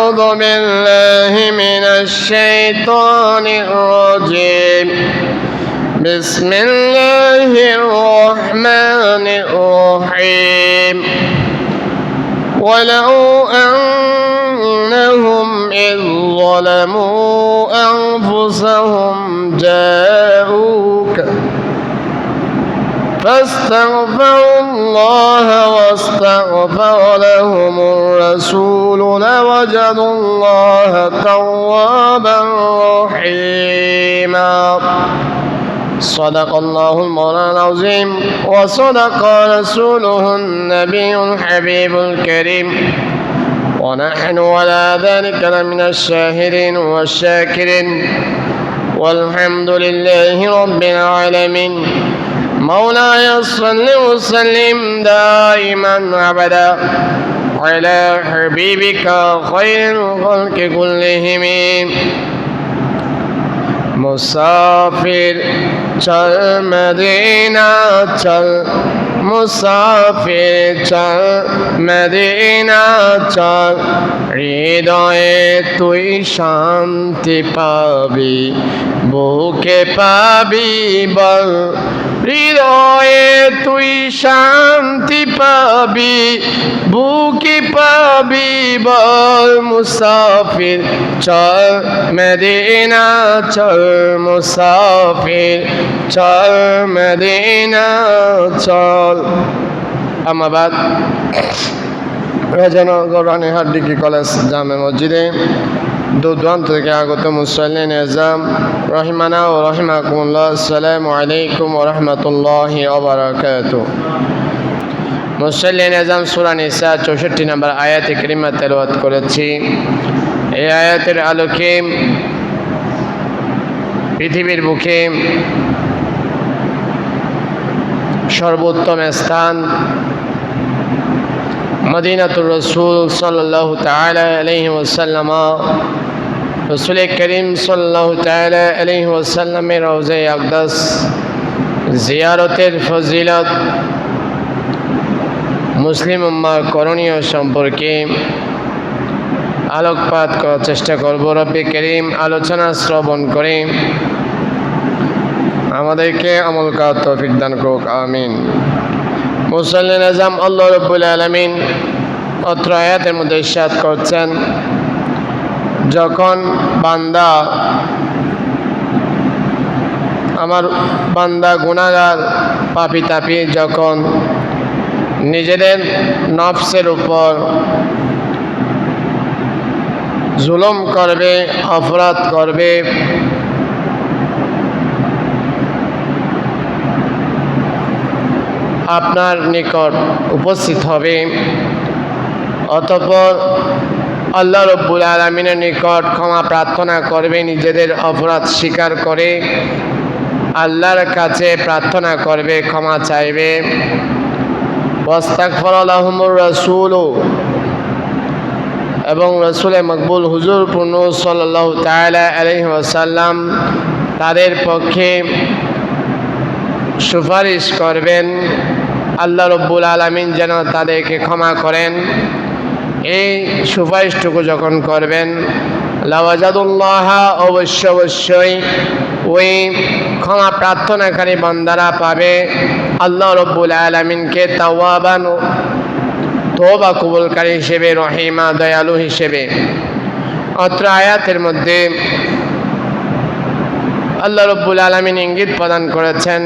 أعوذ بالله من الشيطان الرجيم بسم الله الرحمن الرحيم ولو أنهم إذ ظلموا أنفسهم جاءوك فاستغفروا الله واستغفر لهم الرسول لوجدوا الله توابا رحيما صدق الله المولى العظيم وصدق رسوله النبي الحبيب الكريم ونحن على ذلك لمن الشاهدين والشاكرين والحمد لله رب العالمين مولاي صل وسلم دائما أبدا على حبيبك خير الخلق كلهم মুসাফির চল মদিনা চল মুসাফির চল মদিনা চল হৃদয়ে তুই শান্তি পাবি বুকে পাবি বল হৃদয়ে তুই শান্তি পাবি বুকে পাবি বল মুসাফির চল মদিনা চল মুসাফির চল মদিনা চল। আম্মা বাদ, রাজানগর রানীহাট ডিগ্রি কলেজ জামে মসজিদে দূর দূরান্ত থেকে আগত মুসল্লিন এজাম রহিমানা ও রহিমাকুমুল্লাহ, আসসালামু আলাইকুম ওয়া রাহমাতুল্লাহি ওয়া বারাকাতুহু। মুসল্লিন এজাম সূরা নিসা 64 নম্বর আয়াতে কারিমা তেলাওয়াত করেছি। এই আয়াতের আলোকে পৃথিবীর বুকে সর্বোত্তম স্থান মদিনাতুর রাসূল সাল্লাল্লাহু তাআলা আলাইহি ওয়াসাল্লাম, রাসূল করিম সাল্লাল্লাহু তাআলা আলাইহি ওয়াসাল্লামের রওজায়ে আকদাস জিয়ারতের ফজিলত মুসলিম উম্মাহর করণীয় সম্পর্কে আলোকপাত করার চেষ্টা করব। রব্বে করিম আলোচনা শ্রবণ করে আমাদেরকে আমল করার তৌফিক দান করুক, আমিন। মুসল্লিন আজম আল্লাহ রাব্বুল আলামিন অত্র আয়াতের মধ্যে ইরশাদ করছেন, যখন বান্দা আমার বান্দা গুনাহগার পাপী তাপী যখন নিজেদের নফসের উপর জুলুম করবে, অপরাধ করবে, আপনার নিকট উপস্থিত হবে, অতঃপর আল্লাহ রাব্বুল আলামিনের নিকট ক্ষমা প্রার্থনা করবে, নিজেদের অপরাধ স্বীকার করে আল্লাহর কাছে প্রার্থনা করবে, ক্ষমা চাইবে। ওয়াস্তাগফারা লাহুমুর রাসূল, এবং রাসূলে মকবুল হুজুর পূর্ণ সাল্লাল্লাহু তাআলা আলাইহি ওয়াসাল্লাম তাদের পক্ষে সুপারিশ করবেন, আল্লাহ রাব্বুল আলামিন যেন তাদেরকে ক্ষমা করেন। এই সুপারিশটুকু যখন করবেন, লাওয়াজাদুল্লাহ, অবশ্যই ওই ক্ষমা প্রার্থনাকারী বান্দারা পাবে আল্লাহ রাব্বুল আলামিনকে তাওয়াবান, তওবা কবুলকারী হিসেবে, রহিমা, দয়ালু হিসেবে। অত্র আয়াতের মধ্যে আল্লাহ রাব্বুল আলামিন ইঙ্গিত প্রদান করেছেন,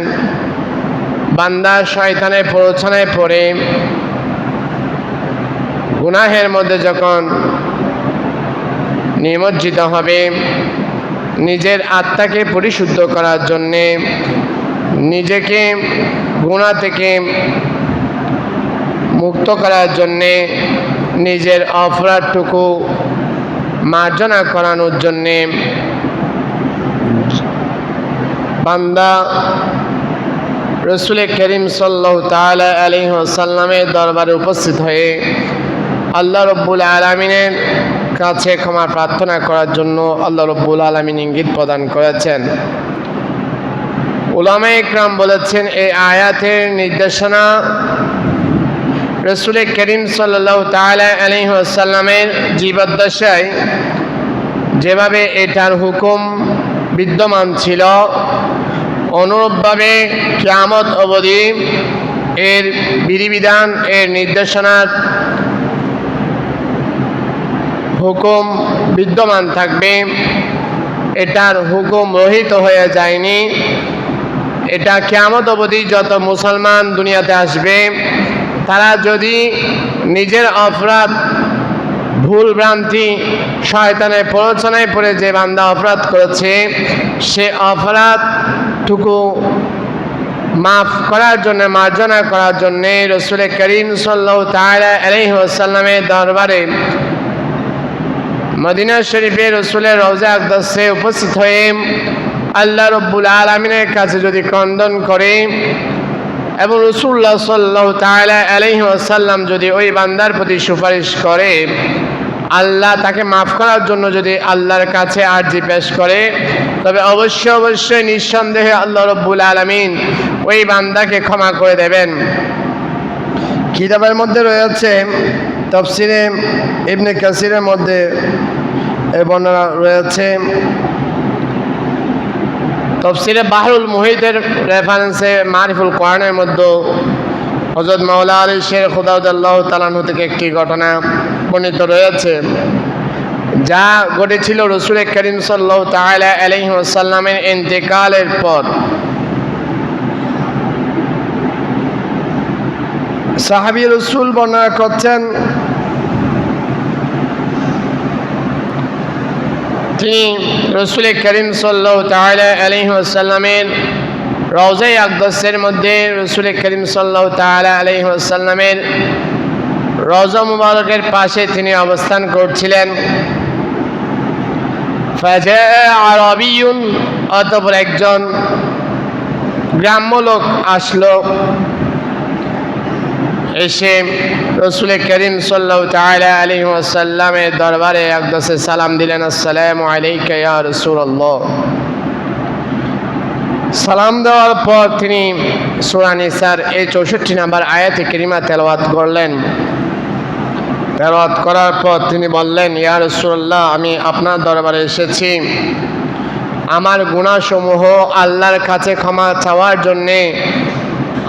বান্দা শয়তানের প্ররোচনায় পড়ে গুনাহের মধ্যে যখন নিমজ্জিত হবে, নিজের আত্মাকে পরিশুদ্ধ করার জন্যে, নিজেকে গুনাহ থেকে মুক্ত করার জন্যে, নিজের অপরাধটুকু মার্জনা করানোর জন্যে বান্দা রাসূল করিম সাল্লাল্লাহু তাআলা আলাইহি ওয়াসাল্লামের দরবারে উপস্থিত হয়ে আল্লাহ রাব্বুল আলামিনের কাছে ক্ষমা প্রার্থনা করার জন্য আল্লাহ রাব্বুল আলামিন ইঙ্গিত প্রদান করেছেন। উলামায়ে ইকরাম বলেছেন, এই আয়াতের নির্দেশনা রসুল করিম সাল্লাল্লাহু তাআলা আলাইহি ওয়াসাল্লামের জীবদ্দশায় যেভাবে এটার হুকুম বিদ্যমান ছিল, অনুরূপভাবে কিয়ামত অবধি এর বিধিবিধান, এর নির্দেশনার হুকুম বিদ্যমান থাকবে। এটার হুকুম রহিত হয়ে যায়নি। এটা কিয়ামত অবধি যত মুসলমান দুনিয়াতে আসবে, তারা যদি নিজের অপরাধ, ভুল ভ্রান্তি, শয়তানের প্ররোচনায় পড়ে যে বান্দা অপরাধ করেছে, সে অপরাধটুকু মাফ করার জন্য, মার্জনা করার জন্য রসুল করিম সাল্লাল্লাহু তাআলা আলাইহি ওয়াসাল্লামের দরবারে মদিনা শরীফে রসুলের রওজা আকদাসে উপস্থিত হয়ে আল্লাহ রব্বুল আলামিনের কাছে যদি ক্রন্দন করে এবং রাসূলুল্লাহ সাল্লাল্লাহু তাআলা আলাইহি ওয়াসাল্লাম যদি ওই বান্দার প্রতি সুপারিশ করে, আল্লাহ তাকে মাফ করার জন্য যদি আল্লাহর কাছে আরজি পেশ করে, তবে অবশ্যই নিঃসন্দেহে আল্লাহ রব্বুল আলামিন ওই বান্দাকে ক্ষমা করে দেবেন। কিতাবের মধ্যে রয়েছে, তাফসিরে ইবনে কাসিরের মধ্যে এই বর্ণনা রয়েছে, তাফসিরে বাহরুল মুহিতের রেফারেন্সে মারিফুল কোরআনের মধ্যে হযরত মাওলা আলী শের খুদাউদ্দাল্লাহু তাআলা আনহু থেকে একটি ঘটনা বর্ণিত রয়েছে, যা ঘটেছিল রসুল করিম সাল্লাল্লাহু তাআলা আলাইহি ওয়াসাল্লামের ইন্তেকালের পর। সাহাবী রসুল বর্ণনা করছেন, তিনি রসুল করিম সাল্লাল্লাহু তাআলা আলাইহি ওয়াসাল্লামের রওজায়ে আকদাসের মধ্যে রসুল করিম সাল্লাল্লাহু তাআলা আলাইহি ওয়াসাল্লামের রওজা মুবারকের পাশে তিনি অবস্থান করছিলেন। ফাজাআ আরাবিয়ুন, অতঃপর একজন গ্রাম্য লোক আসলো, এসে রসুল করিম সাল্লাল্লাহু তাআলা আলাইহি ওয়াসাল্লামের দরবারে আকদাসে সালাম দিলেন, আসসালামু আলাইকা ইয়া রাসূলুল্লাহ। সালাম দেওয়ার পর তিনি সূরা নিসার এই 64 নম্বর আয়াতে কারিমা তেলাওয়াত করলেন। তেলাওয়াত করার পর তিনি বললেন, ইয়া রাসূলুল্লাহ, আমি আপনার দরবারে এসেছি আমার গুনাহসমূহ আল্লাহর কাছে ক্ষমা চাওয়ার জন্যে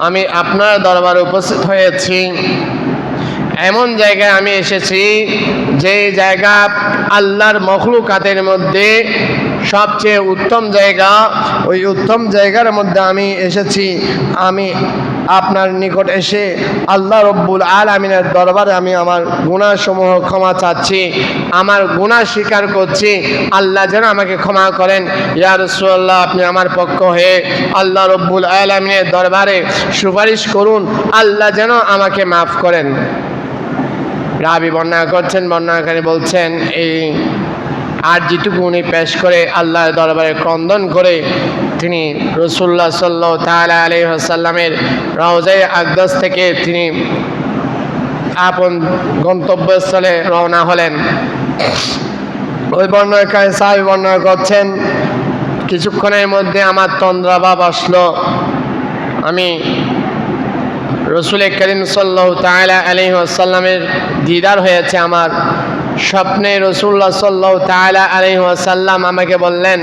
আমি আপনার দরবারে উপস্থিত হয়েছি। এমন জায়গায় আমি এসেছি যে জায়গা আল্লাহর মখলুকাতের মধ্যে সবচেয়ে উত্তম জায়গা, ওই উত্তম জায়গার মধ্যে আমি এসেছি। আমি আপনার নিকট এসে আল্লাহ রব্বুল আলামিনের দরবারে আমি আমার গুনাহসমূহ ক্ষমা চাচ্ছি, আমার গুনাহ স্বীকার করছি, আল্লাহ যেন আমাকে ক্ষমা করেন। ইয়া রাসূলুল্লাহ, আপনি আমার পক্ষ হয়ে আল্লাহ রব্বুল আলামিনের দরবারে সুপারিশ করুন, আল্লাহ যেন আমাকে মাফ করেন। রাবি বর্ণনা করছেন, বর্ণনাকারী বলছেন, এই আরজিটুকু উনি পেশ করে আল্লাহর দরবারে ক্রন্দন করে তিনি রাসূলুল্লাহ সাল্লাল্লাহু তাআলা আলাইহি ওয়াসাল্লামের রওজায়ে আকদাস থেকে তিনি আপন গন্তব্যস্থলে রওনা হলেন। ওই বর্ণনাকারী সাহাবী বর্ণনা করছেন, কিছুক্ষণের মধ্যে আমার তন্দ্রাভাব আসলো। আমি রসুল করিম সাল্লাল্লাহু তাআলা আলাইহি ওয়াসাল্লামের দিদার হয়েছে আমার স্বপ্নে। রাসূলুল্লাহ সাল্লাল্লাহু তাআলা আলাইহি ওয়াসাল্লাম আমাকে বললেন,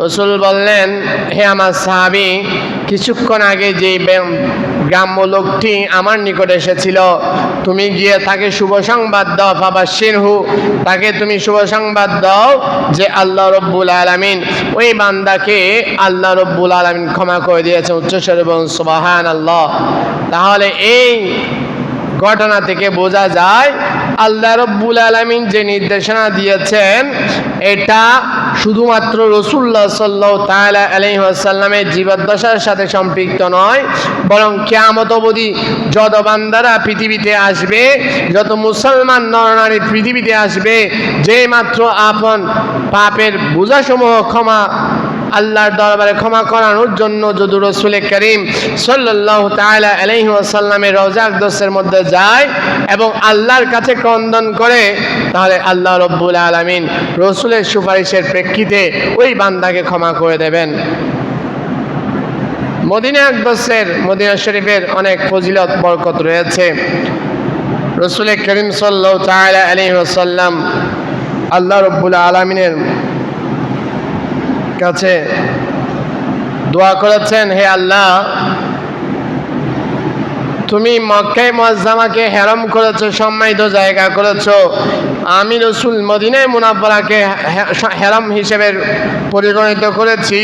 রসুল বললেন, হে আমার সাহাবী, কিছুক্ষণ আগে যে গ্রাম্য লোকটি আমার নিকট এসেছিল, তুমি গিয়ে তাকে শুভ সংবাদ দাও, ফাবাশশিরহু, তাকে তুমি শুভ সংবাদ দাও যে আল্লাহ রব্বুল আলামিন ওই বান্দাকে আল্লাহ রব্বুল আলামিন ক্ষমা করে দিয়েছেন। উচ্চস্বরে বলুন সুবহানাল্লাহ। তাহলে এই ঘটনা থেকে বোঝা যায় আল্লাহ রব্বুল আলামিন যে নির্দেশনা দিয়েছেন এটা শুধুমাত্র রাসূলুল্লাহ সাল্লাল্লাহু তাআলা আলাইহি ওয়াসাল্লামের জীবদ্দশার সাথে সম্পৃক্ত নয়, বরং কিয়ামত অবধি যত বান্দারা পৃথিবীতে আসবে, যত মুসলমান নরনারী পৃথিবীতে আসবে, যেই মাত্র আপন পাপের বোঝাসমূহ আল্লাহর দরবারে ক্ষমা করানোর জন্য যদি রাসূল করিম সাল্লাল্লাহু তাআলা আলাইহি ওয়াসাল্লামের রওজা আকদাসের মধ্যে যায় এবং আল্লাহর কাছে ক্রন্দন করে, তাহলে আল্লাহ রব্বুল আলামিন রাসূলের সুপারিশের প্রেক্ষিতে ওই বান্দাকে ক্ষমা করে দেবেন। মদিনা আকদসের মদিনা শরীফের অনেক ফজিলত বরকত রয়েছে। রাসূল করিম সাল্লাল্লাহু তাআলা আলাইহি ওয়াসাল্লাম আল্লাহ রাব্বুল আলামিনের কাছে দোয়া করেছেন, হে আল্লাহ, তুমি মক্কা মুআজ্জামাকে হেরম করেছো, সম্মানিত জায়গা করেছো। আমি রাসূল মদিনায়ে মুনাব্বারাকে হেরম হিসেবে পরিগণিত করেছি।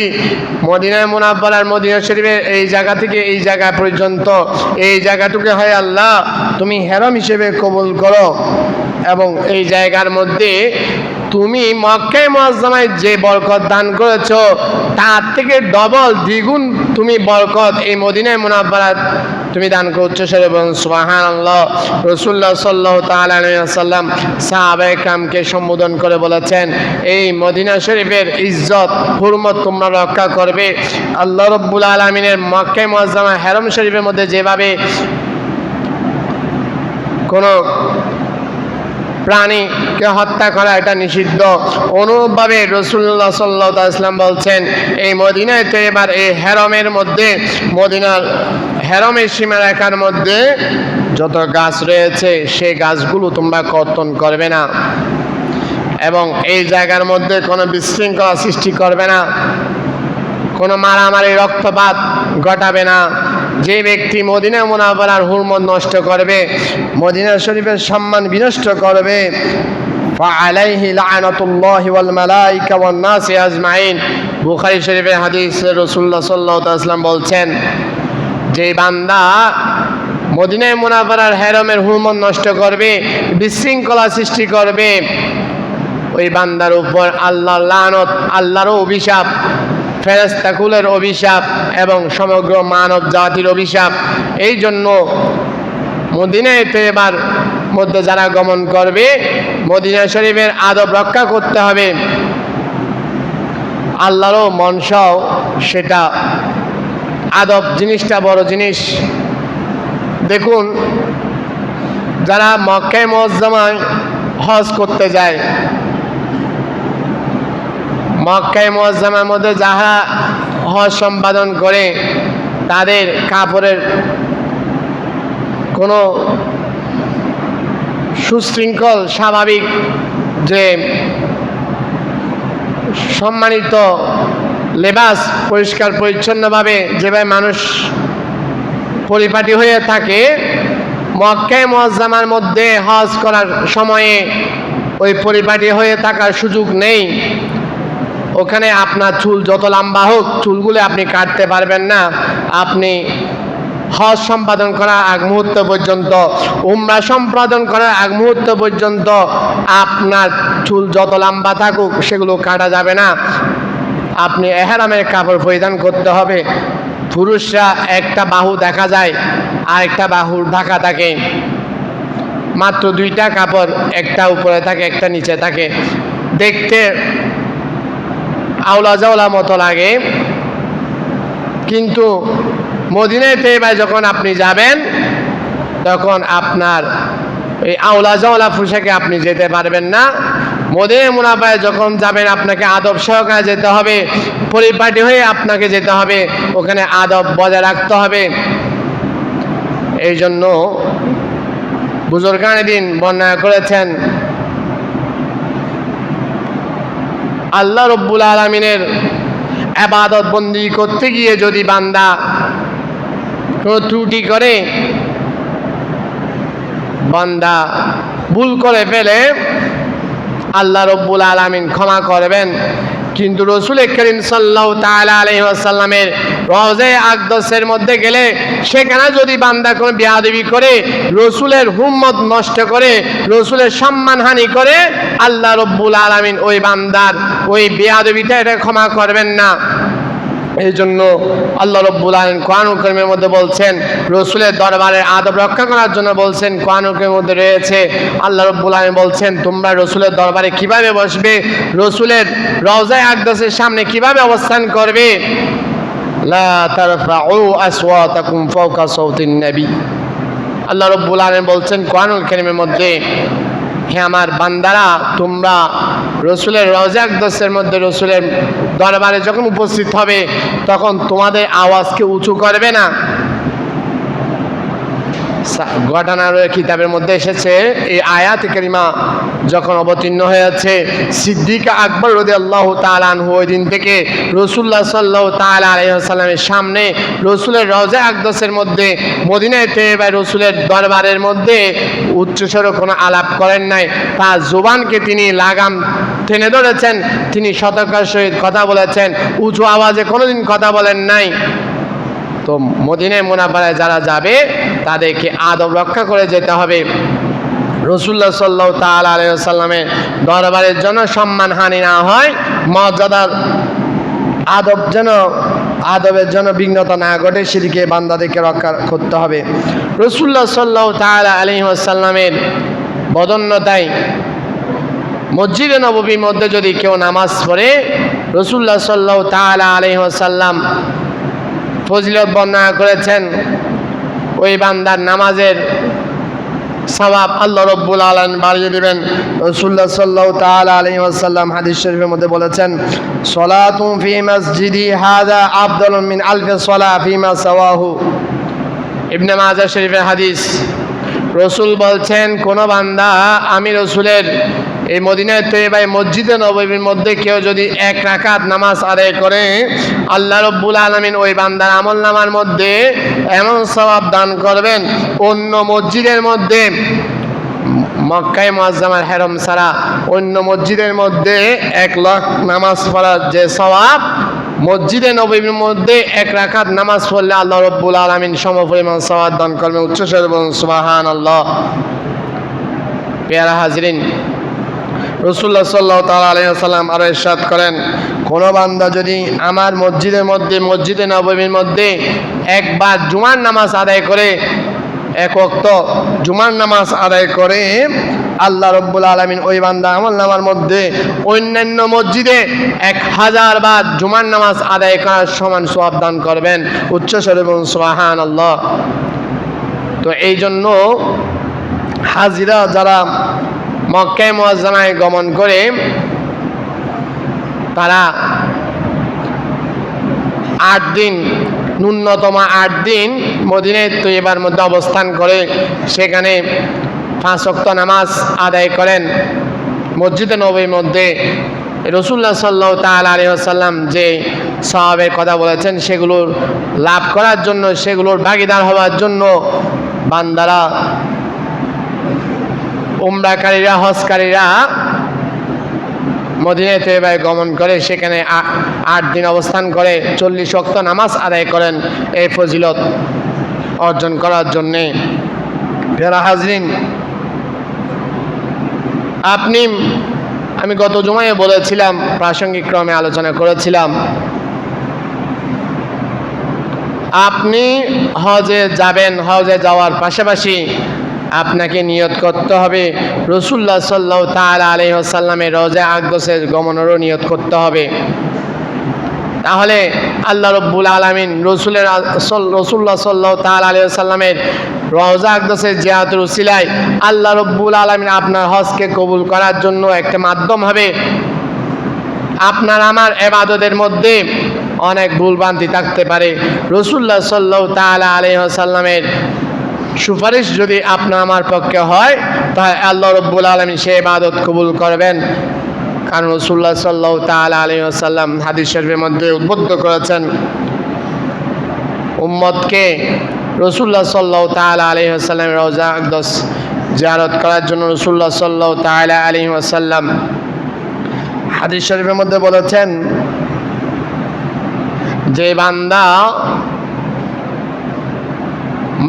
মদিনায়ে মুনাব্বারার মদিনা শরীফের এই জায়গা থেকে এই জায়গা পর্যন্ত এই জায়গাটুকু হয় আল্লাহ তুমি হেরম হিসেবে কবুল করো, এবং এই জায়গার মধ্যে তুমি মক্কা মুআজ্জামায় যে বরকত দান করেছো তার থেকে ডবল দ্বিগুণ তুমি বরকত এই মদিনায়ে মুনাব্বারা তুমি দান করছো। সেরে বলুন সুবহানাল্লাহ। রাসূলুল্লাহ সাল্লাল্লাহু তাআলা আলাইহি ওয়াসাল্লাম সাহাবায়ে কেরামকে সম্বোধন করে বলেছেন, এই মদিনা শরীফের ইজ্জত হুরমত তোমরা রক্ষা করবে। আল্লাহ রাব্বুল আলামিনের মক্কা মুআজ্জামা হেরম শরীফের মধ্যে যেভাবে কোনো প্রাণীকে হত্যা করা এটা নিষিদ্ধ, অনুরূপভাবে রাসূলুল্লাহ সাল্লাল্লাহু আলাইহি ওয়াসাল্লাম বলছেন, এই মদিনায় তৈবার এই হেরমের মধ্যে, মদিনার হেরমের সীমারেখার মধ্যে যত গাছ রয়েছে সেই গাছগুলো তোমরা কর্তন করবে না, এবং এই জায়গার মধ্যে কোনো বিশৃঙ্খলা সৃষ্টি করবে না, কোনো মারামারি রক্তপাত ঘটাবে না। যে ব্যক্তি মদিনা মুনাওয়ারার হুরমত নষ্ট করবে, মদিনা শরীফের সম্মান বিনষ্ট করবে, ফাআলাইহি লা'নাতুল্লাহি ওয়াল মালায়েকা ওয়ান নাসি আজমাইন। বুখারী শরীফের হাদিস, রাসূলুল্লাহ সাল্লাল্লাহু আলাইহি ওয়াসাল্লাম বলছেন, যে বান্দা মদিনা মুনাওয়ারার হেরমের হুরমত নষ্ট করবে, বিশৃঙ্খলা সৃষ্টি করবে, ওই বান্দার উপর আল্লাহর লানত, আল্লাহর অভিশাপ, ফেরেশতাকুলের অভিশাপ এবং সমগ্র মানব জাতির অভিশাপ। এই জন্য মদিনায়ে তৈবার মধ্যে যারা গমন করবে মদিনা শরীফের আদব রক্ষা করতে হবে। আল্লাহরও মনসাও সেটা, আদব জিনিসটা বড় জিনিস। দেখুন, যারা মক্কা মুআজ্জামায় হজ করতে যায়, মক্কা মুআজ্জামার মধ্যে যারা হজ সম্পাদন করে তাদের কাপড়ের কোনো সুশৃঙ্খল স্বাভাবিক যে সম্মানিত লেবাস, পরিষ্কার পরিচ্ছন্নভাবে যেভাবে মানুষ পরিপাটি হয়ে থাকে, মক্কা মুআজ্জামার মধ্যে হজ করার সময়ে ওই পরিপাটি হয়ে থাকার সুযোগ নেই। ওখানে আপনার চুল যত লম্বা হোক, চুলগুলো আপনি কাটতে পারবেন না। আপনি হজ সম্পাদন করার আগ মুহূর্ত পর্যন্ত, উমরা সম্পাদন করার আগ মুহূর্ত পর্যন্ত আপনার চুল যত লম্বা থাকুক সেগুলো কাটা যাবে না। আপনি এহরামের কাপড় পরিধান করতে হবে। পুরুষরা একটা বাহু দেখা যায় আর একটা বাহুর ঢাকা থাকে, মাত্র দুইটা কাপড়, একটা উপরে থাকে একটা নিচে থাকে, দেখতে আওলা জাওলা মতো লাগে। কিন্তু মদিনায় তৈবায় যখন আপনি যাবেন তখন আপনার এই আওলা জাওলা পোশাকে আপনি যেতে পারবেন না। মদিনা মুনাওয়ারায় যখন যাবেন আপনাকে আদব সহকারে যেতে হবে, পরিপাটি হয়ে আপনাকে যেতে হবে, ওখানে আদব বজায় রাখতে হবে। এই জন্য বুজুর্গানে দিন বর্ণনা করেছেন, আল্লাহ রব্বুল আলামিনের ইবাদত বন্দি করতে গিয়ে যদি বান্দা কোনো ত্রুটি করে, বান্দা ভুল করে ফেলে, আল্লাহ রব্বুল আলামিন ক্ষমা করবেন। কিন্তু রাসূল করিম সাল্লাল্লাহু তাআলা আলাইহি ওয়াসাল্লামের রওজায়ে আকদসের মধ্যে গেলে সেখানে যদি বান্দা কোনো বেয়াদবি করে, রাসূলের হুম্মত নষ্ট করে, রাসূলের সম্মানহানি করে, আল্লাহ রব্বুল আলামিন ওই বান্দার ওই বেয়াদবিটা এটা ক্ষমা করবেন না। এই জন্য আল্লাহ রব্বুল আলামিন কোরআনুল কারীমের মধ্যে বলছেন, রাসূলের দরবারে আদব রক্ষা করার জন্য বলছেন। কোরআনুল কারীমের মধ্যে রয়েছে, আল্লাহ রব্বুল আলামিন বলছেন, তোমরা রাসূলের দরবারে কিভাবে বসবে, রাসূলের রওজায়ে আকদসের সামনে কিভাবে অবস্থান করবে। লা তারফাউ আসওয়াতাকুম ফাওকা সাওতিন নবী। আল্লাহ রব্বুল আলামিন বলছেন কোরআনুল কারীমের মধ্যে, হে আমার বান্দারা, তোমরা রাসূলের রওজায়ে আকদসের মধ্যে রাসূলের দরবারে যখন উপস্থিত হবে তখন তোমাদের আওয়াজকে উঁচু করবে না। ঘটনার কিতাবের মধ্যে এসেছে এই আয়াত কারিমা যখন অবতীর্ণ হয়েছে, সিদ্দিক আকবর রাদিয়াল্লাহু তাআলা আনহু ওই দিন থেকে রাসূলুল্লাহ সাল্লাল্লাহু তাআলা আলাইহি ওয়াসাল্লামের সামনে রসুলের রওজা আকদাসের মধ্যে মদিনায় তৈয়বায় রসুলের দরবারের মধ্যে উচ্চস্বরে কোনো আলাপ করেন নাই। তার জবানকে তিনি লাগাম টেনে ধরেছেন, তিনি সতর্কতার সহিত কথা বলেছেন, উঁচু আওয়াজে কোনোদিন কথা বলেন নাই। তো মদিনায় মুনাফারায় যারা যাবে তাদেরকে আদব রক্ষা করে যেতে হবে। রাসূলুল্লাহ সাল্লাল্লাহু তাআলা আলাইহি ওয়াসাল্লামের দরবারের জন্য সম্মানহানি না হয়, মর্যাদার আদবের জন্য বিঘ্নতা না ঘটে, সেদিকে বান্দাদেরকে রক্ষা করতে হবে। রাসূলুল্লাহ সাল্লাল্লাহু তাআলা আলাইহি ওয়াসাল্লামের বদন্যতায় মসজিদে নববীর মধ্যে যদি কেউ নামাজ পড়ে, রাসূলুল্লাহ সাল্লাল্লাহু তাআলা আলাইহি ওয়াসাল্লাম ফজিলত বর্ণনা করেছেন, ওই বান্দার নামাজের সওয়াব আল্লাহ রাব্বুল আলামিন বাড়িয়ে দিবেন। রাসূলুল্লাহ সাল্লাল্লাহু তাআলা আলাইহি ওয়াসাল্লাম হাদিস শরীফের মধ্যে বলেছেন, সালাতুন ফি মসজিদি হাযা আফদালু মিন আলফি সালাহ ফিমা সাওয়াহু। ইবনে মাজাহ শরীফের হাদিস। রসুল বলছেন, কোন বান্দা আমি রসুলের এই মদিনায় তৈয়বায় মসজিদে নববীর মধ্যে কেউ যদি এক রাকাত নামাজ আদায় করে, আল্লাহ রাব্বুল আলামিন ওই বান্দার আমলনামার মধ্যে এমন সওয়াব দান করবেন, অন্য মসজিদের মধ্যে মক্কায় মুআজ্জামার হেরম ছাড়া অন্য মসজিদের মধ্যে 1 লাখ নামাজ পড়ার যে সওয়াব, মসজিদে নববীর মধ্যে 1 রাকাত নামাজ পড়লে আল্লাহ রাব্বুল আলামিন সমপরিমাণ সওয়াব দান করবেন। উচ্চস্বরে বলুন সুবহানাল্লাহ। প্রিয় হাজরিন, রাসূলুল্লাহ সাল্লাল্লাহু তাআলা আলাইহি ওয়াসাল্লাম আরো ইরশাদ করেন, কোন বান্দা যদি আমার মসজিদের মধ্যে মসজিদে নববীর মধ্যে একবার জুমার নামাজ আদায় করে, 1 ওয়াক্ত জুমার নামাজ আদায় করে, আল্লাহ রাব্বুল আলামিন ওই বান্দা আমলনামার মধ্যে অন্যান্য মসজিদে 1000 বার জুমার নামাজ আদায় করার সমান সওয়াব দান করবেন। উচ্চস্বরে বলুন সুবহানাল্লাহ। তো এই জন্য হাজিরা যারা মক্কায় মুআজ্জামায় গমন করে, তারা 8 দিন, ন্যূনতম 8 দিন মদিনায় তৈয়বার মধ্যে অবস্থান করে, সেখানে 5 ওয়াক্ত নামাজ আদায় করেন। মসজিদে নববীর মধ্যে রাসূলুল্লাহ সাল্লাল্লাহু তাআলা আলাইহি ওয়াসাল্লাম যে সওয়াবের কথা বলেছেন, সেগুলোর লাভ করার জন্য, সেগুলোর ভাগীদার হওয়ার জন্য বান্দারা, উমরাকারীরা, হজকারীরা মদিনায় তৈয়বায় গমন করে, সেখানে 8 দিন অবস্থান করে 40 ওয়াক্ত নামাজ আদায় করেন এই ফজিলত অর্জন করার জন্যে। প্রিয় হাজরিন, আমি গত জুমায় বলেছিলাম, প্রাসঙ্গিক ক্রমে আলোচনা করেছিলাম, আপনি হজে যাবেন, হজে যাওয়ার পাশাপাশি আপনাকে নিয়ত করতে হবে রাসূলুল্লাহ সাল্লাল্লাহু তাআলা আলাইহি ওয়াসাল্লামের রওজা আকদাসের গমনেরও নিয়ত করতে হবে। তাহলে আল্লাহ রাব্বুল আলামিন রাসূলুল্লাহ সাল্লাল্লাহু তাআলা আলাইহি ওয়াসাল্লামের রওজা আকদাসের জিয়ারতের উসিলায় আল্লাহ রাব্বুল আলামিন আপনার হজকে কবুল করার জন্য একটা মাধ্যম হবে। আপনার আমার ইবাদতের মধ্যে অনেক ভুলভ্রান্তি থাকতে পারে, রাসূলুল্লাহ সাল্লাল্লাহু তাআলা আলাইহি ওয়াসাল্লামের সুপারিশ যদি আপনার আমার পক্ষে হয়, তাহলে আল্লাহ রাব্বুল আলামিন সেই ইবাদত কবুল করবেন। কারণ রাসূলুল্লাহ সাল্লাল্লাহু তাআলা আলাইহি ওয়াসাল্লাম হাদিস শরীফের মধ্যে উদ্বুদ্ধ করেছেন, উম্মতকে রাসূলুল্লাহ সাল্লাল্লাহু তাআলা আলাইহি ওয়াসাল্লামের রওজা আকদাস জিয়ারত করার জন্য রাসূলুল্লাহ সাল্লাল্লাহু তাআলা আলাইহি ওয়াসাল্লাম হাদিস শরীফের মধ্যে বলেছেন, যে বান্দা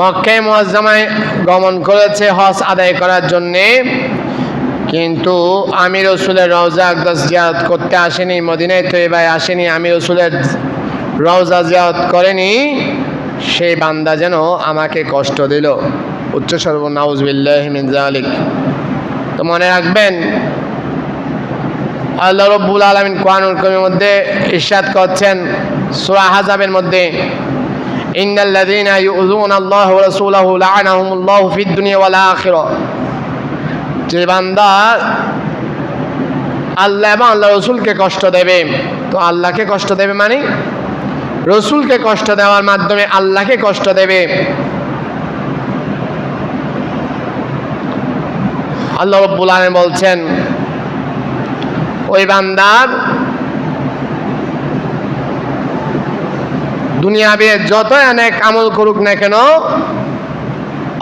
মক্কায় মুআজ্জামায় গমন করেছে হজ আদায় করার জন্যে, কিন্তু আমি রসুলের রওজা আকদাস জিয়ারত করতে আসেনি, মদিনায় তৈয়বায় আসেনি, আমি রসুলের রওজা জিয়ারত করেনি, সেই বান্দা যেন আমাকে কষ্ট দিল। উচ্চস্বর নাউযুবিল্লাহি মিন যালিক। তো মনে রাখবেন, আল্লাহ রাব্বুল আলামিন কোরআনুল কারীমের মধ্যে ইরশাদ করছেন সূরা আহজাবের মধ্যে, ইন্নাল্লাযীনা ইউযুনাল্লাহ ওয়া রাসূলাহু লা'আনাহুমুল্লাহু ফিদ দুনিয়া ওয়াল আখিরাহ। যে বান্দা আল্লাহ এবং আল্লাহ রাসূলকে কষ্ট দেবে, তো আল্লাহকে কষ্ট দেবে মানে রসুলকে কষ্ট দেওয়ার মাধ্যমে আল্লাহকে কষ্ট দেবে। আল্লাহ রাব্বুল আলামিন বলছেন ওই বান্দার দুনিয়াবে যত অনেক আমল করুক না কেন,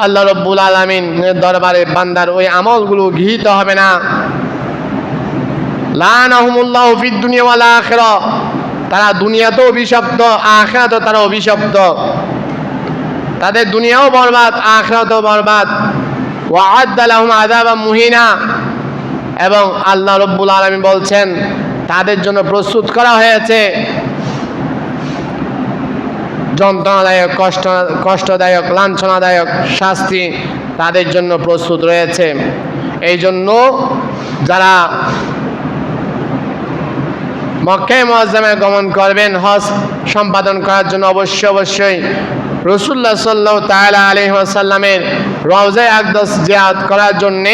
আল্লাহ রাব্বুল আলামিনের দরবারে বান্দার ওই আমলগুলো গৃহীত হবে না। লানাহুমুল্লাহু ফিদ দুনিয়া ওয়াল আখিরাহ, তারা দুনিয়াতেও অভিশপ্ত, আখিরাতেও তারা অভিশপ্ত। তাদের দুনিয়াও বরবাদ, আখিরাতেও বরবাদ। ওয়া আ'আদ্দা লাহুম আযাবাম মুহিনা, এবং আল্লাহ রাব্বুল আলামিন বলছেন তাদের জন্য প্রস্তুত করা হয়েছে যন্ত্রণাদায়ক, কষ্টদায়ক, লাঞ্ছনাদায়ক শাস্তি তাদের জন্য প্রস্তুত রয়েছে। এই জন্য যারা মক্কা মুআজ্জামে গমন করবেন হজ সম্পাদন করার জন্য অবশ্যই রাসূলুল্লাহ সাল্লাল্লাহু তাআলা আলাইহি ওয়াসাল্লামের রওজায়ে আকদাস জিয়ারত করার জন্য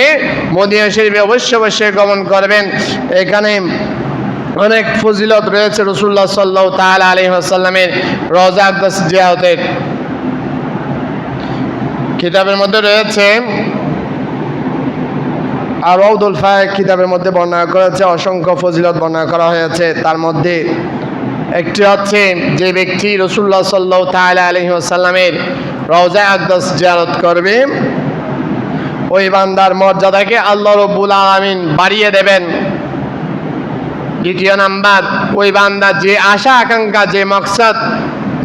মদিনা শরীফে অবশ্যই গমন করবেন। এখানে অনেক ফজিলত রয়েছে রাসূলুল্লাহ সাল্লাল্লাহু তাআলা আলাইহি ওয়াসাল্লামের রওজা আকদাস জিয়ারতের। কিতাবের মধ্যে রয়েছে আর রাউদুল ফায়েক কিতাবের মধ্যে বর্ণনা করেছে, অসংখ্য ফজিলত বর্ণনা করা হয়েছে। তার মধ্যে একটি হচ্ছে যে ব্যক্তি রাসূলুল্লাহ সাল্লাল্লাহু তাআলা আলাইহি ওয়াসাল্লামের রওজা আকদাস জিয়ারত করবে ওই বান্দার মর্যাদাকে আল্লাহ রাব্বুল আলামিন বাড়িয়ে দেবেন। দ্বিতীয় নাম্বার, ওই বান্দা যে আশা আকাঙ্ক্ষা, যে মকসদ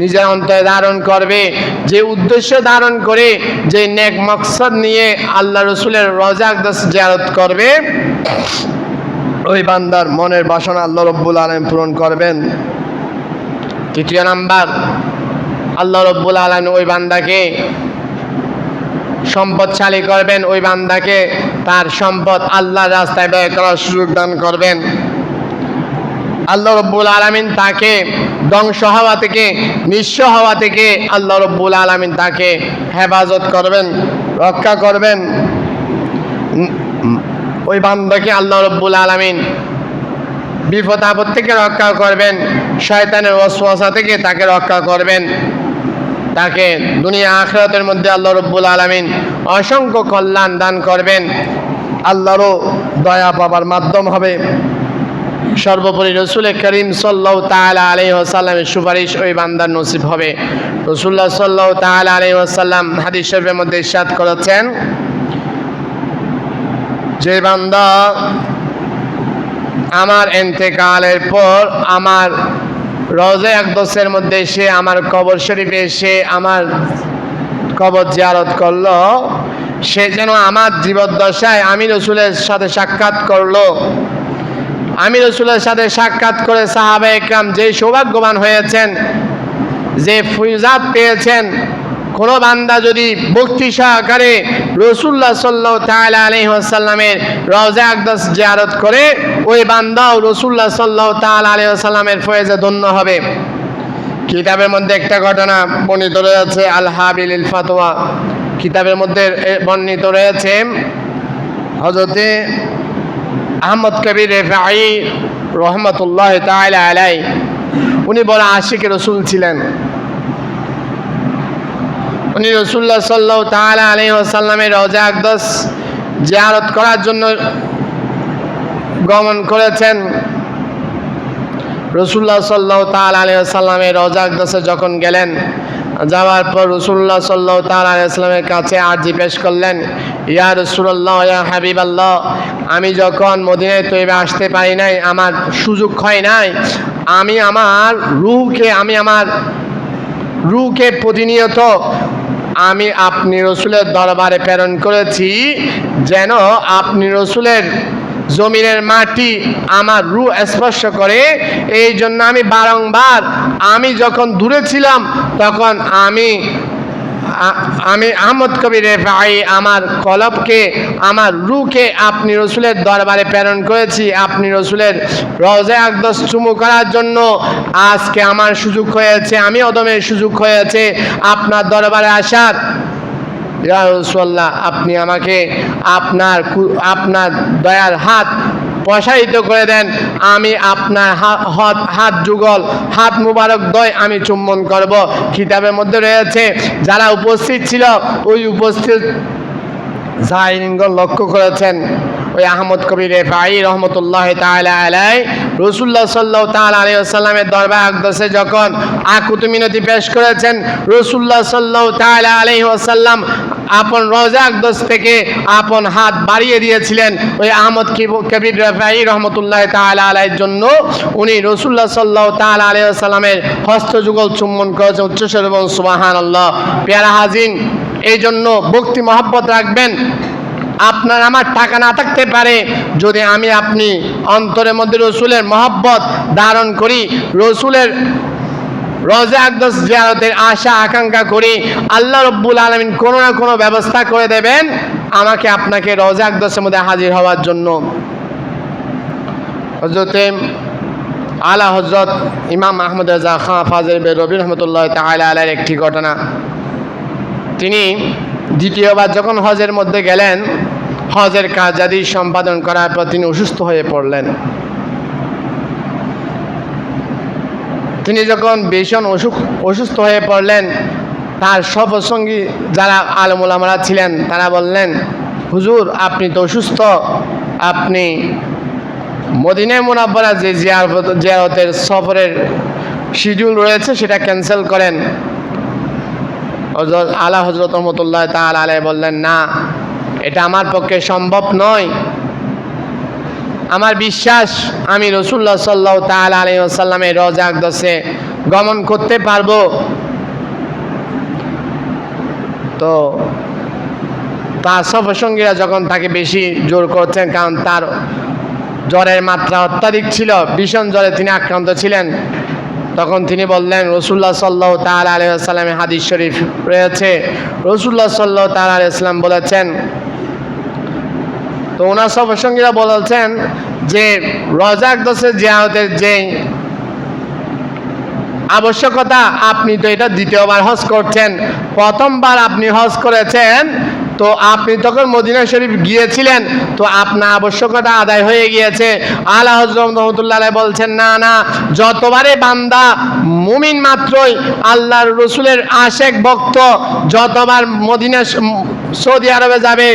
নিজের অন্তরে ধারণ করবে, যে উদ্দেশ্য ধারণ করে, যে নেক মকসদ নিয়ে আল্লাহ রসুলের রওজা আকদাস জিয়ারত করবে, ওই বান্দার মনের বাসনা আল্লাহ রাব্বুল আলামিন পূরণ করবেন। তৃতীয় নাম্বার, আল্লাহ রাব্বুল আলামিন ওই বান্দাকে সম্পদশালী করবেন, ওই বান্দাকে তার সম্পদ আল্লাহর রাস্তায় ব্যয় করার সুযোগ দান করবেন। আল্লাহ রাব্বুল আলামিন তাকে ধ্বংস হওয়া থেকে, নিঃস্ব হওয়া থেকে আল্লাহ রাব্বুল আলামিন তাকে হেফাজত করবেন, রক্ষা করবেন। ওই বান্দাকে আল্লাহ রাব্বুল আলামিন বিপদ আপদ থেকে রক্ষা করবেন, শয়তানের ওয়াসওয়াসা থেকে তাকে রক্ষা করবেন। তাকে দুনিয়া আখিরাতের মধ্যে আল্লাহ রাব্বুল আলামিন অসংখ্য কল্যাণ দান করবেন, আল্লাহরও দয়া পাবার মাধ্যম হবে। সর্বোপরি রসুল করিম সাল্লাল্লাহু তাআলা আলাইহি ওয়াসাল্লামের সুপারিশ ওই বান্দার নসিব হবে। রাসূলুল্লাহ সাল্লাল্লাহু তাআলা আলাইহি ওয়াসাল্লাম হাদিস শরীফের মধ্যে ইরশাদ করেছেন, যে বান্দা আমার ইন্তেকালের পর আমার রওজা আকদাসের মধ্যে এসে, আমার কবর শরীফে এসে আমার কবর জিয়ারত করলো, সে যেন আমার জীবদ্দশায় আমি রসুলের সাথে সাক্ষাৎ করলো। আমি রসুলের সাথে সাক্ষাৎ করে সাহাবা একরাম যে সৌভাগ্যবান হয়েছেন, যে ফয়জাত পেয়েছেন। কোনো বান্দা যদি ভক্তি সহকারে রাসূলুল্লাহ সাল্লাল্লাহু তাআলা আলাইহি ওয়াসাল্লামের রওজা আকদাস জিয়ারত করে, ওই বান্দাও রাসূলুল্লাহ সাল্লাল্লাহু তাআলা আলাইহি ওয়াসাল্লামের ফয়েজে ধন্য হবে। কিতাবের মধ্যে একটা ঘটনা বর্ণিত রয়েছে, আল হাবিলিল ফাতওয়া কিতাবের মধ্যে বর্ণিত রয়েছে, হযরতে আহমদ কবির রেফাঈ রহমতুল্লাহ তাআলা আলাইহি, উনি বড় আশিক রাসূল ছিলেন। উনি রাসূলুল্লাহ সাল্লাল্লাহু তাআলা আলাইহি ওয়াসাল্লামের রওজা আকদাস জিয়ারত করার জন্য গমন করেছেন। রাসূলুল্লাহ সাল্লাল্লাহু তাআলা আলাইহি ওয়াসাল্লামের রওজা আকদাসে যখন গেলেন, যাওয়ার পর রাসূলুল্লাহ সাল্লাল্লাহু তাআলা আলাইহি ওয়াসাল্লামের কাছে আরজি পেশ করলেন, ইয়া রাসূলুল্লাহ, ইয়া হাবিবাল্লাহ, আমি যখন মদিনায় তৈবা আসতে পারি নাই, আমার সুযোগ হয় নাই, আমি আমার রূহকে প্রতিনিয়ত আমি আপনি রসুলের দরবারে প্রেরণ করেছি, যেন আপনি রসুলের জমিনের মাটি আমার রূহ স্পর্শ করে। এই জন্য আমি বারংবার, আমি যখন দূরে ছিলাম তখন আমি আহমদ কবির রেফাঈ আমার কলবকে, আমার রূহকে আপনি রসুলের দরবারে প্রেরণ করেছি, আপনি রসুলের রওজা আকদাস চুমু করার জন্য। আজকে আমার সুযোগ হয়েছে, আমি অদমের সুযোগ হয়েছে আপনার দরবারে আসার। ইয়া রাসূলুল্লাহ, আপনি আমাকে আপনার দয়ার হাত প্রসারিত করে দেন, আমি আপনার হাত যুগল, হাত মুবারক দয় আমি চুম্বন করব। কিতাবের মধ্যে রয়েছে যারা উপস্থিত ছিল ওই উপস্থিত জাহিরিনগণ লক্ষ্য করেছেন ওই আহমদ কবির রেফাঈ রহমতুল্লাহ তাআলা আলাইহি রাসূলুল্লাহ সাল্লাল্লাহু তাআলা আলাইহি ওয়াসাল্লামের দরবার আকদসে যখন আকুতি মিনতি পেশ করেছেন, রাসূলুল্লাহ সাল্লাল্লাহু তাআলা আলাইহি ওয়াসাল্লাম আপন রওজা আকদস থেকে আপন হাত বাড়িয়ে দিয়েছিলেন ওই আহমদ কবির রেফাঈ রহমতুল্লাহ তাআলা আলাইহির জন্য। উনি রাসূলুল্লাহ সাল্লাল্লাহু তাআলা আলাইহি ওয়াসাল্লামের হস্তযুগল চুম্বন করেছেন। উচ্চস্বরে বলুন সুবহানাল্লাহ। পেয়ারা হাজিন, এই জন্য ভক্তি মহব্বত রাখবেন। আপনার আমার টাকা না থাকতে পারে, যদি আমি আপনি অন্তরের মধ্যে রসুলের মহব্বত ধারণ করি, রসুলের রওজা আকদস জিয়ারতের আশা আকাঙ্ক্ষা করি, আল্লাহ রব্বুল আলামিন কোনো না কোনো ব্যবস্থা করে দেবেন আমাকে আপনাকে রওজা আকদসের মধ্যে হাজির হওয়ার জন্য। হযরতে আলা হযরত ইমাম আহমদ রাজা খাঁ ফাজিল বেরলভী রহমতুল্লাহ তাআলা আলাইহির একটি ঘটনা। তিনি দ্বিতীয়বার যখন হজের মধ্যে গেলেন, হজের কার্যাদি সম্পাদন করার পর তিনি অসুস্থ হয়ে পড়লেন। তিনি যখন ভীষণ অসুস্থ হয়ে পড়লেন, তার সফরসঙ্গী যারা আলেম ওলামারা ছিলেন তারা বললেন, হুজুর আপনি তো অসুস্থ, আপনি মদিনা মুনাব্বারা যে জিয়ারতের সফরের শিডিউল রয়েছে সেটা ক্যান্সেল করেন। হযরত আলা হযরত রহমতুল্লাহ তাআলা আলাইহি বললেন, না, এটা আমার পক্ষে সম্ভব নয়। আমার বিশ্বাস আমি রাসূলুল্লাহ সাল্লাল্লাহু তাআলা আলাইহি ওয়াসাল্লামের রওজা আকদসে গমন করতে পারবো। তো তার সফরসঙ্গীরা যখন তাকে বেশি জোর করছেন, কারণ তার জ্বরের মাত্রা অত্যাধিক ছিল, ভীষণ জ্বরে তিনি আক্রান্ত ছিলেন, তখন তিনি বললেন, রাসূলুল্লাহ সাল্লাল্লাহু তাআলা আলাইহি ওয়াসাল্লামের হাদিস শরীফ রয়েছে, রাসূলুল্লাহ সাল্লাল্লাহু তাআলা আলাইহি ওয়াসাল্লাম বলেছেন। তো ওনার সফরসঙ্গীরা বলেছেন যে রওজা আকদসের জিয়ারতের যে আবশ্যকতা, আপনি তো এটা দ্বিতীয়বার হজ করছেন, প্রথমবার আপনি হজ করেছেন তো আপনি তখন মদিনা শরীফ গিয়েছিলেন, তো আপনার আবশ্যকতা আদায় হয়ে গিয়েছে। আলা হযরত রহমতুল্লাহ আলাইহি বলছেন, না না, যতবারে বান্দা মুমিন মাত্রই আল্লাহর রসুলের আশেক ভক্ত যতবার মদিনা সৌদি আরবে যাবে,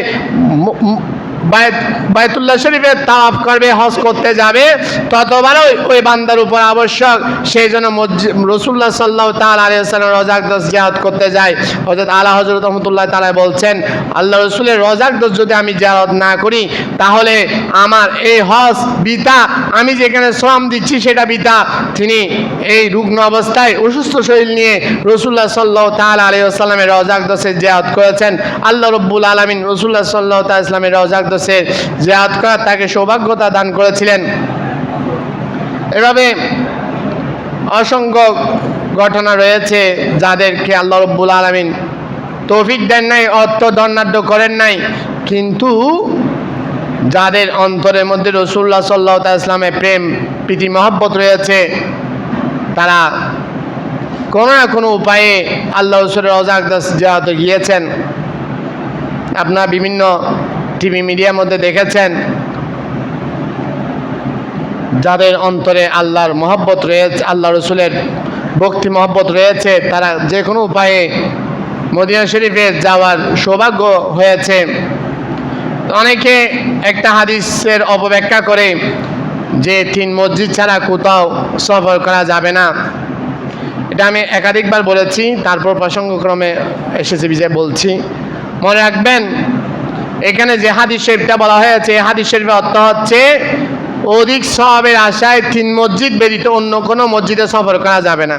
বাইতুল্লাহ শরীফের তাওয়াফ করবে, হজ করতে যাবে, ততবারই ওই বান্দার উপর আবশ্যক সেই জন্য রাসূলুল্লাহ সাল্লাল্লাহু তাআলা আলাইহি ওয়াসাল্লাম রওজা আকদস জিয়ারত করতে যায়। হযরত আলা হযরত রহমতুল্লাহ তাআলা বলছেন, আল্লাহ রসুলের রওজা আকদস যদি আমি জিয়ারত না করি তাহলে আমার এই হজ বৃথা, আমি যেখানে শ্রম দিচ্ছি সেটা বৃথা। তিনি এই রুগ্ন অবস্থায় অসুস্থ শরীর নিয়ে রাসূলুল্লাহ সাল্লাল্লাহু তাআলা আলাইহি ওয়াসাল্লামের রওজা আকদসের জিয়ারত করেছেন। আল্লাহ রাব্বুল আলামিন রাসূলুল্লাহ সাল্লাল্লাহু তাআলা ইসলামের রওজা আকদসের জিয়ারত করার তাকে সৌভাগ্যতা দান করেছিলেন। এভাবে অসংখ্য ঘটনা রয়েছে যাদেরকে আল্লাহ রাব্বুল আলামিন তৌফিক দেন নাই, অর্থ ধনাঢ্য করেন নাই, কিন্তু যাদের অন্তরের মধ্যে রাসূলুল্লাহ সাল্লাল্লাহু তাআলা ইসলামের প্রেম প্রীতি মহব্বত রয়েছে, তারা কোনো না কোনো উপায়ে আল্লাহ রাসূলের রওজা আকদস জিয়ারতে গিয়েছেন। আপনারা বিভিন্ন টিভি মিডিয়ার মধ্যে দেখেছেন, যাদের অন্তরে আল্লাহর মহব্বত রয়েছে, আল্লাহ রসুলের ভক্তি মহব্বত রয়েছে, তারা যে কোনো উপায়ে মদিনা শরীফে যাওয়ার সৌভাগ্য হয়েছে। অনেকে একটা হাদিসের অপব্যাখ্যা করে যে 3 মসজিদ ছাড়া কোথাও সফর করা যাবে না। এটা আমি একাধিকবার বলেছি, তারপর প্রসঙ্গক্রমে এসেছে বিজয় বলছি। মনে রাখবেন, এখানে যে হাদিস শরীফটা বলা হয়েছে, এই হাদিস শরীফের অর্থ হচ্ছে অধিক সওয়াবের আশায় 3 মসজিদ ব্যতীত অন্য কোনো মসজিদে সফর করা যাবে না।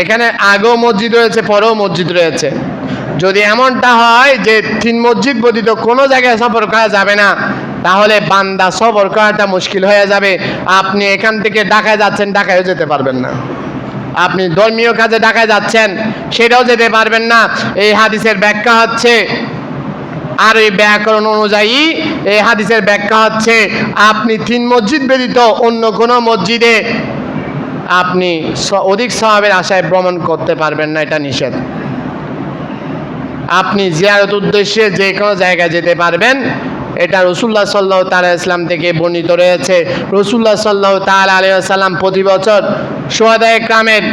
এখানে আগেও মসজিদ রয়েছে, পরেও মসজিদ রয়েছে। যদি এমনটা হয় যে 3 মসজিদ ব্যতীত কোনো জায়গায় সফর করা যাবে না, তাহলে বান্দা সফর করাটা মুশকিল হয়ে যাবে। আপনি এখান থেকে ঢাকায় যাচ্ছেন, ঢাকায়ও যেতে পারবেন না। আপনি ধর্মীয় কাজে ঢাকায় যাচ্ছেন, সেটাও যেতে পারবেন না। এই হাদিসের ব্যাখ্যা হচ্ছে, আর এই ব্যাকরণ অনুযায়ী এই হাদিসের ব্যাখ্যা হচ্ছে, আপনি 3 মসজিদ ব্যতীত অন্য কোনো মসজিদে আপনি অধিক সওয়াবের আশায় ভ্রমণ করতে পারবেন না, এটা নিষেধ। আপনি জিয়ারত উদ্দেশ্যে যে কোনো জায়গায় যেতে পারবেন, এটা রাসূলুল্লাহ সাল্লাল্লাহু তাআলা ইসলাম থেকে বর্ণিত রয়েছে। রাসূলুল্লাহ সাল্লাল্লাহু তাআলা আলাইহি ওয়াসাল্লাম প্রতি বছর শুহাদায়ে কিরামের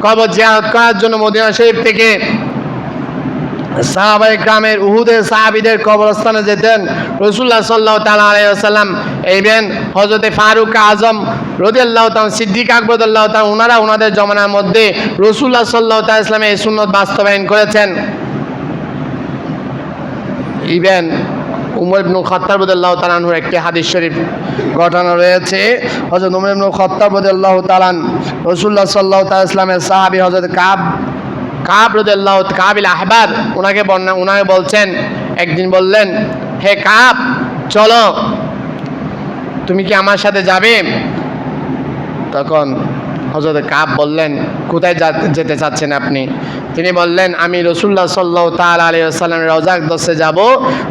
কবর জিয়ারত করার জন্য মদিনা শরীফ থেকে সাহাবায়ে কিরামের উহুদের সাহাবীদের কবরস্থানে যেতেন। রাসূলুল্লাহ সাল্লাল্লাহু তাআলা আলাইহি ওয়াসাল্লাম ইভেন হযরত ফারুক আযম রাদিয়াল্লাহু তাআলা, সিদ্দিক আকবর রাদিয়াল্লাহু তাআলা ওনাদের জমানার মধ্যে রাসূলুল্লাহ সাল্লাল্লাহু তাআলা ইসলামের এই সুন্নাত বাস্তবায়ন করেছেন। ইভেন উমর ইবনে খাত্তাব রাদিয়াল্লাহু তাআলা আনহুর একটি হাদিস শরীফ ঘটনা রয়েছে। হযরত উমর ইবনে খাত্তাব রাদিয়াল্লাহু তাআলা রাসূলুল্লাহ সাল্লাল্লাহু তাআলা ইসলামের সাহাবী হযরত কাব রাদিয়াল্লাহু কাবিল আহবার ওনাকে বলছেন, একদিন বললেন, হে কাব চলো, তুমি কি আমার সাথে যাবে? তখন হযরত কাব বললেন, কোথায় যেতে চাচ্ছেন আপনি? তিনি বললেন, আমি রাসূলুল্লাহ সাল্লাল্লাহু তাআলা আলাইহি ওয়াসাল্লামের রওজা আকদাসে যাব।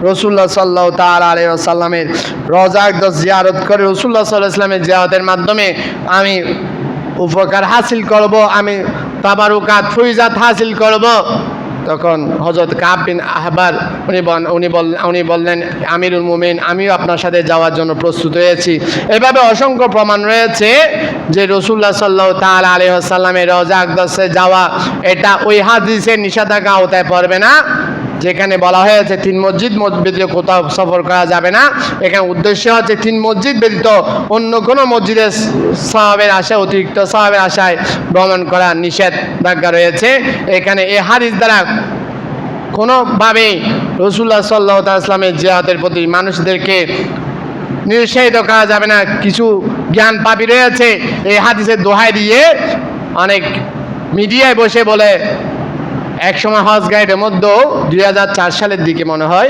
রাসূলুল্লাহ সাল্লাল্লাহু তাআলা আলাইহি ওয়াসাল্লামের রওজা আকদাস জিয়ারত করে রাসূলুল্লাহ সাল্লাল্লাহু আলাইহি ওয়াসাল্লামের জিয়ারতের মাধ্যমে আমি উপকার হাসিল করব, আমি তাবারুকাত ফয়জাত হাসিল করব। তখন হযরত কাব বিন আহবার উনি বললেন, আমিরুল মুমিন, আমিও আপনার সাথে যাওয়ার জন্য প্রস্তুত হয়েছি। এভাবে অসংখ্য প্রমাণ রয়েছে যে রাসূলুল্লাহ সাল্লাল্লাহু তাআলা আলাইহি ওয়াসাল্লামের রওজা আকদাসে যাওয়া এটা ওই হাদিসের নিষেধাজ্ঞা আওতায় পড়বে না যেখানে বলা হয়েছে তিন মসজিদ ব্যতীত কোথাও সফর করা যাবে না। এখানে উদ্দেশ্য হচ্ছে তিন মসজিদ ব্যতীত অন্য কোনো মসজিদের সওয়াবের আশায়, অতিরিক্ত সওয়াবের আশায় ভ্রমণ করা নিষেধাজ্ঞা রয়েছে। এখানে এই হাদিস দ্বারা কোনোভাবেই রাসূলুল্লাহ সাল্লাল্লাহু আলাইহি ওয়াসাল্লামের জিয়ারতের প্রতি মানুষদেরকে নিরুৎসাহিত করা যাবে না। কিছু জ্ঞান পাপী রয়েছে এই হাদিসের দোহাই দিয়ে অনেক মিডিয়ায় বসে বলে, এক সময় হজ গাইডের মধ্যেও 2004 সালের দিকে মনে হয়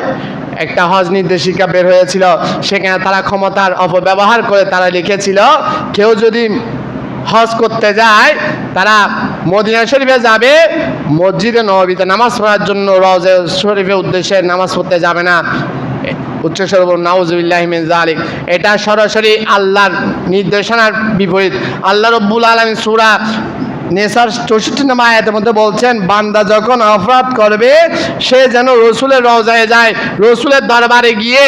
একটা হজ নির্দেশিকা বের হয়েছিল। সেখানে তারা ক্ষমতার অপব্যবহার করে তারা লিখেছিল, কেউ যদি হজ করতে যায় তারা মদিনা শরীফে যাবে, মসজিদে নববীতে নামাজ পড়ার জন্য রওজা শরীফের উদ্দেশ্যে নামাজ পড়তে যাবে না। উচ্চস্বর নাউযুবিল্লাহি মিন যালিক। এটা সরাসরি আল্লাহর নির্দেশনার বিপরীত। আল্লাহ রাব্বুল আলামিন সূরা নেসার 64 নম্বর আয়াতের মধ্যে বলছেন, বান্দা যখন অপরাধ করবে সে যেন রসুলের রওজায় যায়, রসুলের দরবারে গিয়ে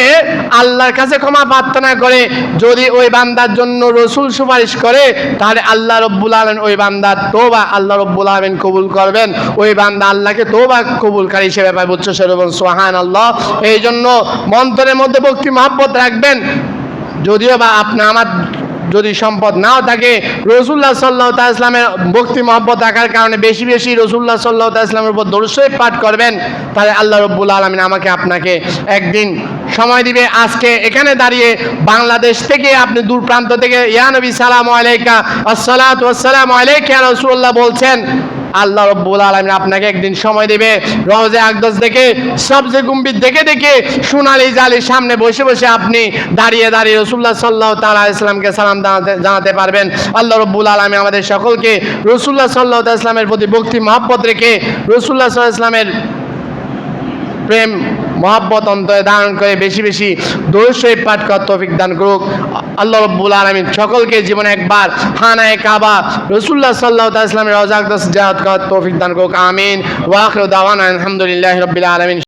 আল্লাহর কাছে ক্ষমা প্রার্থনা করে। যদি ওই বান্দার জন্য রসুল সুপারিশ করে তাহলে আল্লাহ রব্বুল আলামিন ওই বান্দার তওবা আল্লাহ রব্বুল আলামিন কবুল করবেন। ওই বান্দা আল্লাহকে তওবা কবুলকারী হিসেবে পাবে। উচ্চস্বরে বলুন সুবহানাল্লাহ। এই জন্য মন্তরের মধ্যে ভক্তি মহব্বত রাখবেন। যদিও বা আমার যদি সম্পদ নাও থাকে, রাসূলুল্লাহ সাল্লাল্লাহু আলাইহি ওয়াসাল্লামের ভক্তি মহব্বত রাখার কারণে বেশি বেশি রাসূলুল্লাহ সাল্লাল্লাহু আলাইহি ওয়াসাল্লামের উপর দরুদ শরীফ পাঠ করবেন। তাহলে আল্লাহ রাব্বুল আলামিন আমাকে আপনাকে একদিন সময় দিবে। আজকে এখানে দাঁড়িয়ে বাংলাদেশ থেকে আপনি দূর প্রান্ত থেকে ইয়া নবী সালামু আলাইকা আসসালাতু ওয়াসসালামু আলাইকা ইয়া রাসূলুল্লাহ বলছেন, আল্লাহ রাব্বুল আলামিন আপনাকে একদিন সময় দিবে রওজা আকদাস দেখে, সবজে গম্ভীর দেখে দেখে, সোনালী জালির সামনে বসে বসে আপনি দাঁড়িয়ে দাঁড়িয়ে রাসূলুল্লাহ সাল্লাল্লাহু তাআলা আলাইহি ওয়াসাল্লামকে সালাম জানাতে পারবেন। আল্লাহ রাব্বুল আলামিন আমাদের সকলকে রাসূলুল্লাহ সাল্লাল্লাহু আলাইহি ওয়াসাল্লামের প্রতি ভক্তি মহব্বত রেখে রাসূলুল্লাহ সাল্লাল্লাহু আলাইহি ওয়াসাল্লামের প্রেম মহব্বত অন্তরে ধারণ করে বেশি বেশি দরুদ শরীফ পাঠ করার তৌফিক দান করুক। আল্লাহ রাব্বুল আলামিন সকলকে জীবনে একবার খানায়ে কাবা রাসূলুল্লাহ সাল্লাল্লাহু আলাইহি ওয়াসাল্লামের রওজা আকদাস জিয়ারত করার তৌফিক দান করুক। আমিন। ওয়া আখিরু দাওয়ানা আলহামদুলিল্লাহি রাব্বিল আলামিন।